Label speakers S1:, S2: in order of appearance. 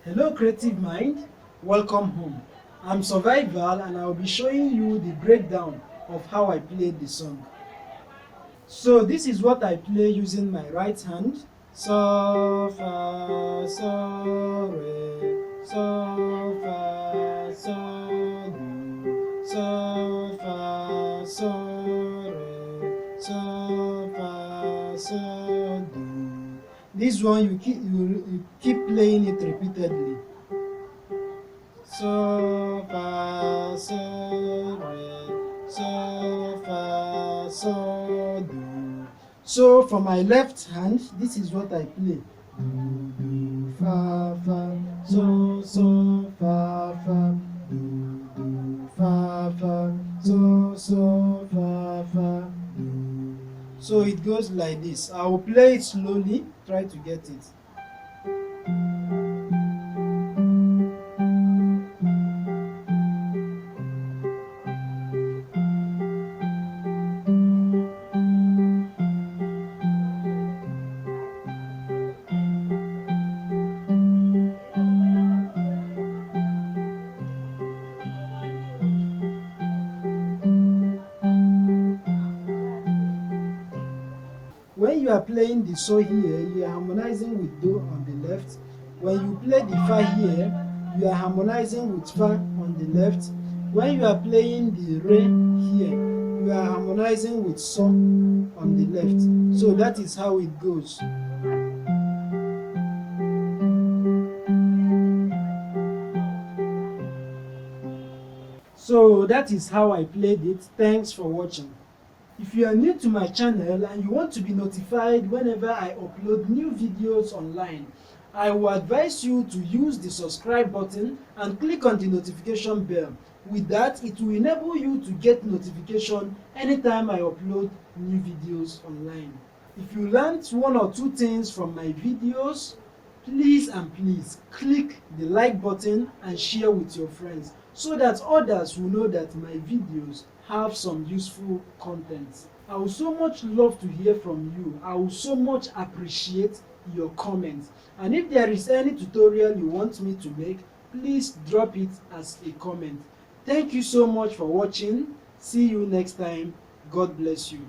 S1: Hello creative mind, welcome home. I'm Survival and I'll be showing you the breakdown of how I played the song. So this is what I play using my right hand. So, fa, so, re, so, fa, so, do, so, fa, so, re, so, fa, so, do. This one you keep playing it repeatedly. So, fa, so, re, so, fa, so, do. So for my left hand, this is what I play. Do, do, fa, fa, so, fa, fa, do, fa, fa, so, fa, fa, do. So it goes like this. I will play it slowly, try to get it. When you are playing the so here, you are harmonizing with do on the left. When you play the fa here, you are harmonizing with fa on the left. When you are playing the re here, you are harmonizing with so on the left. So that is how it goes. So that is how I played it. Thanks for watching. If you are new to my channel and you want to be notified whenever I upload new videos online, I will advise you to use the subscribe button and click on the notification bell. With that, it will enable you to get notification anytime I upload new videos online. If you learned one or two things from my videos, please click the like button and share with your friends so that others will know that my videos have some useful content. I would so much love to hear from you. I would so much appreciate your comments. And if there is any tutorial you want me to make, please drop it as a comment. Thank you so much for watching. See you next time. God bless you.